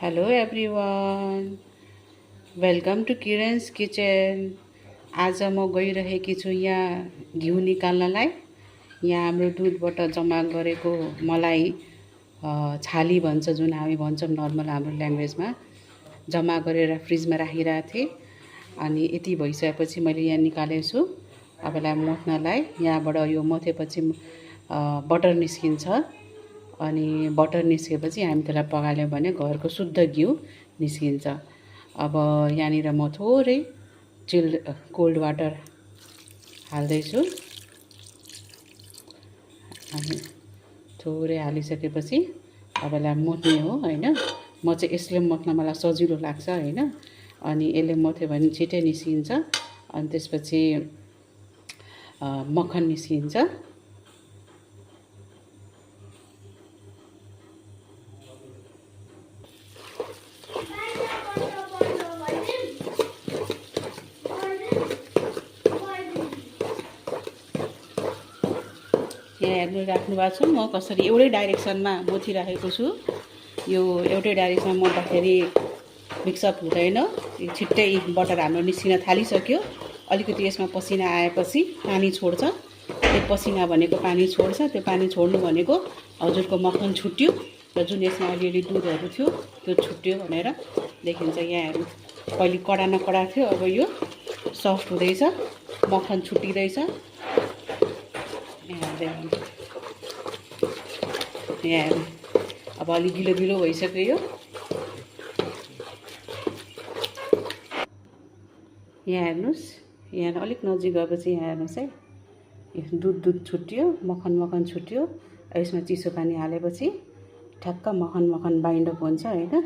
Hello everyone, welcome to Kiran's kitchen. आज म गइरहेकी छु यहाँ घिउ निकाल्नलाई। यहाँ हाम्रो दुधबाट जम्मा गरेको मलाई छाली भन्छ, जुन हामी भन्छौँ नर्मल हाम्रो ल्याङ्ग्वेजमा, जम्मा गरेर फ्रिजमा राखिरहेको थिएँ। अनि यति भइसकेपछि मैले यहाँ निकालेको छु अब यसलाई मोट्नलाई। यहाँबाट यो मथेपछि बटर निस्किन्छ। अनि बटर निस्केपछि हामी त्यसलाई पगाल्यौँ भने घरको शुद्ध घिउ निस्किन्छ। अब यहाँनिर म थोरै कोल्ड वाटर हाल्दैछु। अनि थोरै हालिसकेपछि अब यसलाई मोट्ने हो हैन। म चाहिँ यसले मोट्न मलाई सजिलो लाग्छ हैन। अनि यसले मोट्यो भने छिटै निस्किन्छ। अनि त्यसपछि मक्खन निस्किन्छ। यहाँ हेर्नु राख्नु भएको छ म कसरी एउटै डाइरेक्सनमा मोथिराखेको छु। यो एउटै डाइरेक्सनमा मोट्दाखेरि मिक्सअप हुँदैन। छिट्टै बटर हाम्रो निस्किन थालिसक्यो। अलिकति यसमा पसिना आएपछि पानी छोड्छ। त्यो पसिना भनेको पानी छोड्छ। त्यो पानी छोड्नु भनेको हजुरको मक्खन छुट्यो र जुन यसमा अलिअलि दुधहरू थियो त्यो छुट्यो भनेर देखिन्छ। यहाँ हेर्नु, पहिले कडा न कडा थियो, अब यो सफ्ट हुँदैछ, मक्खन छुट्टिँदैछ। यहाँ अब अलि गिलो गिलो भइसक्यो यो। यहाँ हेर्नुहोस्, यहाँ अलिक नजिक गएपछि यहाँ हेर्नुहोस् है, दुध छुट्यो, मक्खन छुट्यो। यसमा चिसो पानी हालेपछि ठ्याक्क मक्खन बाइन्ड अप हुन्छ होइन।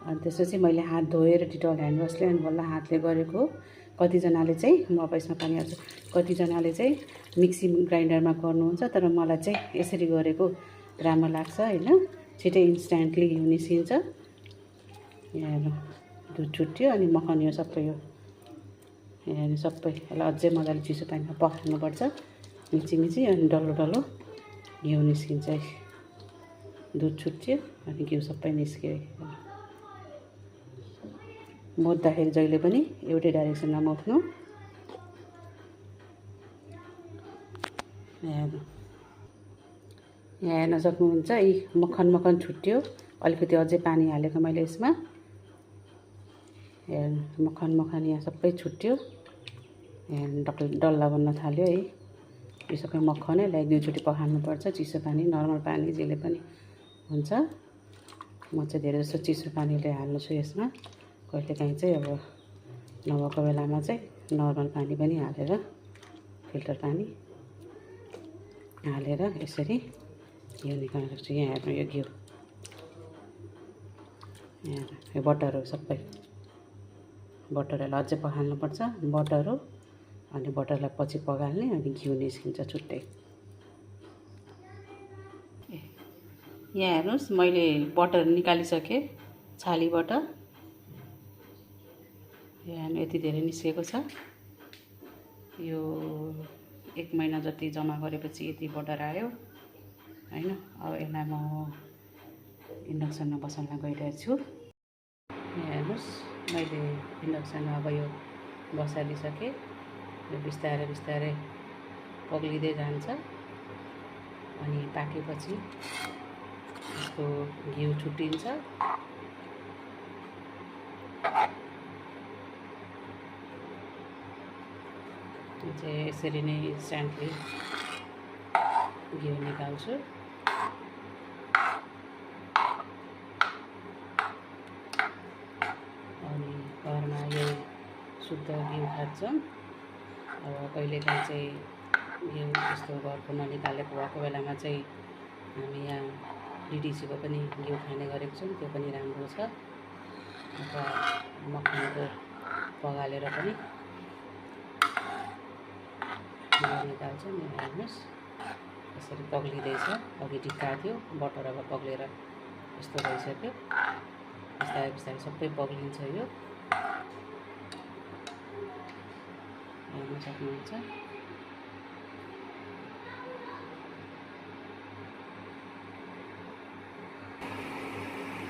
अनि त्यसपछि मैले हात धोएर डिटल ह्यान्ड वासले अनि बल्ल हातले गरेको। कतिजनाले चाहिँ, म अब यसमा पानी हाल्छु, कतिजनाले चाहिँ मिक्सी ग्राइन्डरमा गर्नुहुन्छ, तर मलाई चाहिँ यसरी गरेको राम्रो लाग्छ होइन। छिटै इन्स्ट्यान्टली घिउ निस्किन्छ। यहाँ हेर्नु, दुध छुट्यो अनि मक्खन यो सबै यो हेर्नु सबै यसलाई अझै मजाले चिसो पानीमा पकाउनुपर्छ, मिची अनि डल्लो घिउ निस्किन्छ। दुध छुट्यो अनि घिउ सबै निस्क्यो। मोट्दाखेरि जहिले पनि एउटै डाइरेक्सनमा मोट्नु। यहाँ हेर्न सक्नुहुन्छ, यी मक्खन छुट्यो। अलिकति अझै पानी हालेको मैले यसमा। हेर्नु, मक्खन यहाँ सबै छुट्यो। डल्ला बन्न थाल्यो है। यो सबै मक्खनै एक दुईचोटि पखाल्नुपर्छ, चिसो पानी, नर्मल पानी जसले पनि हुन्छ। म चाहिँ धेरै जस्तो चिसो पानीले हाल्छु यसमा। कहिलेकाहीँ चाहिँ अब नभएको बेलामा चाहिँ नर्मल पानी पनि हालेर, फिल्टर पानी हालेर यसरी घिउ निकाल्न सक्छु। यहाँ हेर्नु, यो घिउ, यहाँ यो बटर हो सबै। बटरलाई अझै पखाल्नुपर्छ, बटर हो। अनि बटरलाई पछि पगाल्ने, अनि घिउ निस्किन्छ छुट्टै। यहाँ हेर्नुहोस्, मैले बटर निकालिसकेँ छालीबाट। यहाँ यति धेरै निस्केको छ। यो 1 महिना जति जम्मा गरेपछि यति बटर आयो होइन। अब यसलाई म इन्डक्सनमा बसाल्न गइरहेको छु। यहाँ हेर्नुहोस्, मैले इन्डक्सनमा अब यो बसालिसकेँ। यो बिस्तारै पग्लिँदै जान्छ। अनि पाकेपछि यसको घिउ छुट्टिन्छ। चाहिँ यसरी नै इन्स्ट्यान्टली घिउ निकाल्छु। अनि घरमा यो शुद्ध घिउ खान्छौँ। अब कहिलेकाहीँ चाहिँ घिउ यस्तो घरको ननिकालेको भएको बेलामा चाहिँ हामी यहाँ डिडिसीको पनि घिउ खाने गरेको छौँ, त्यो पनि राम्रो छ। अथवा मक्खनको पगालेर पनि घिउ निकाल्छौँ। यहाँ हेर्नुहोस्, यसरी पग्लिँदैछ। अघि ढिक्का थियो, बटर अब पग्लेर यस्तो भइसक्यो। बिस्तारै सबै पग्लिन्छ। यो हेर्न सक्नुहुन्छ।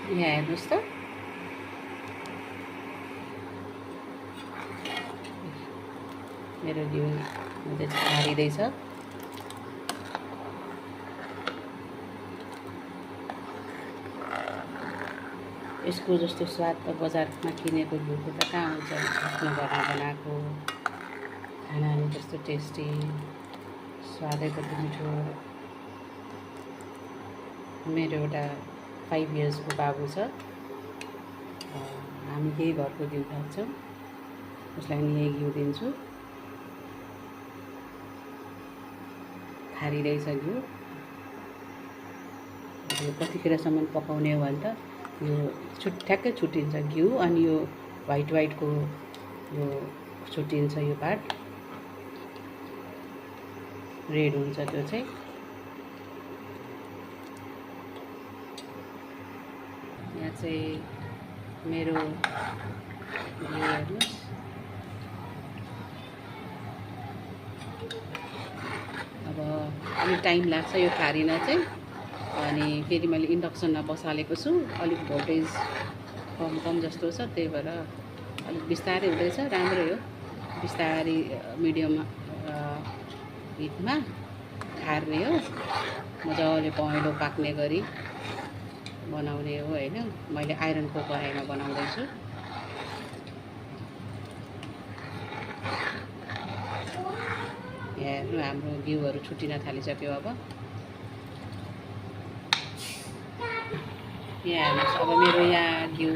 यहाँ हेर्नुहोस् त, मेरो घिउ हारिँदैछ। यसको जस्तो स्वाद त बजारमा किनेको घिउको त कहाँ हुन्छ। आफ्नो घरमा बनाएको खाना कस्तो टेस्टी, स्वादै कति मिठो। मेरो एउटा 5 इयर्सको बाबु छ, हामी यही घरको घिउ खान्छौँ, उसलाई नि यही घिउ दिन्छु। खारिँदैछ घिउ। कतिखेरसम्म पकाउने हो भने त यो ठ्याक्कै छुट्टिन्छ घिउ, अनि यो वाइटको यो छुट्टिन्छ, यो पार्ट रेड हुन्छ त्यो चाहिँ। यहाँ चाहिँ मेरो घिउ हेर्नुहोस्, अब अलिक टाइम लाग्छ यो खारिन चाहिँ। अनि फेरि मैले इन्डक्सनमा बसालेको छु, अलिक भोल्टेज कम जस्तो छ, त्यही भएर अलिक बिस्तारै हुँदैछ। राम्रै हो, बिस्तारै मिडियम हिटमा खार्ने हो, मजाले पहेँलो पाक्ने गरी बनाउने हो होइन। मैले आइरनको कराईमा बनाउँदैछु। हेर्नु, हाम्रो घिउहरू छुट्टिन थालिसक्यो। अब यहाँ हेर्नुहोस्, अब मेरो यहाँ घिउ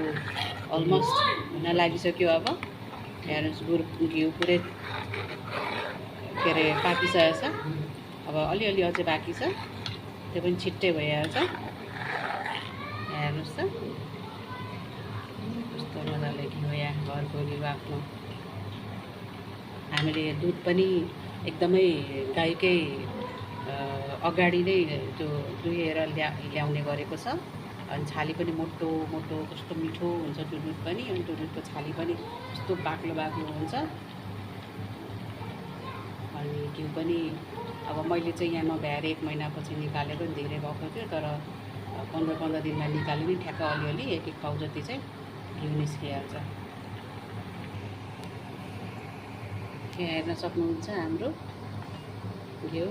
अलमोस्ट हुन लागिसक्यो। अब हेर्नुहोस्, घिउ पुरै के अरे पाकिसकेको छ। अब अलिअलि अझै बाँकी छ, त्यो पनि छिट्टै भइहाल्छ। हेर्नुहोस् त, कस्तो मजाले घिउ, यहाँ घरको घिउ आफ्नो। हामीले दुध पनि एकदमै गाईकै अगाडि नै त्यो दुहेर ल्याउने गरेको छ। अनि छाली पनि मोटो मोटो, कस्तो मिठो हुन्छ त्यो दुध पनि। अनि त्यो दुधको छाली पनि कस्तो बाक्लो हुन्छ। अनि घिउ पनि अब मैले चाहिँ यहाँ नभ्याएर 1 महिनापछि निकालेको, धेरै भएको थियो। तर 15 दिनमा निकाल्यो नि ठ्याक्क अलिअलि 1 पाउ जति चाहिँ घिउ निस्किहाल्छ। यहाँ हेर्न सक्नुहुन्छ हाम्रो घिउ।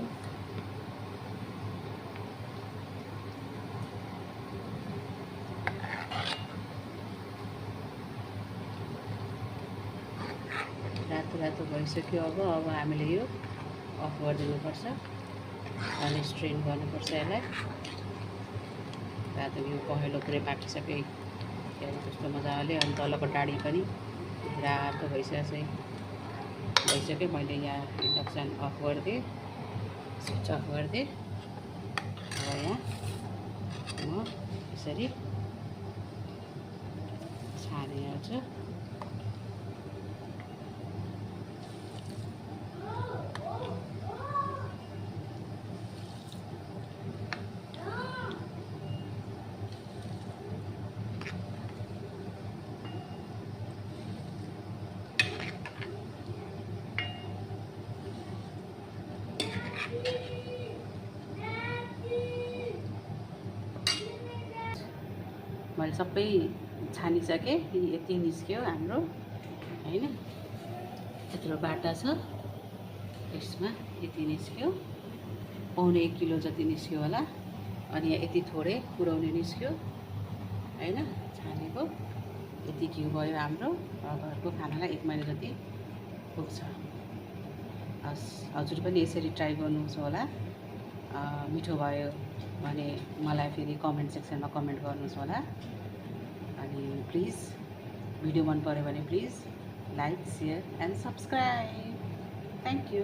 रातो भइसक्यो। अब हामीले यो अफ गरिदिनुपर्छ अनि स्ट्रेन गर्नुपर्छ यसलाई। रातो घिउ पहेँलो पुरै पाकिसक्यो, कस्तो मजाले। अनि तलको डाडी पनि रातो भइसक्यो। मैले यहाँ इन्डक्सन अफ गरिदिएँ, स्विच अफ गरिदिएँ। अब यहाँ म यसरी छानिहाल्छु। मैले सबै छानिसकेँ। यति निस्क्यो हाम्रो होइन, यत्रो बाटा छ यसमा, यति निस्क्यो। पौने 1 किलो जति निस्क्यो होला। अनि यहाँ यति थोरै पुऱ्याउने निस्क्यो होइन, छानेको। यति घिउ भयो हाम्रो घरको खानालाई 1 महिना जति पुग्छ। हजुर पनि यसरी ट्राई गर्नुहोस् होला। मिठो भयो भने मलाई फेरि कमेन्ट सेक्सनमा कमेन्ट गर्नुहोस् होला। अनि प्लिज भिडियो मन पर्यो भने please like, share and subscribe. Thank you.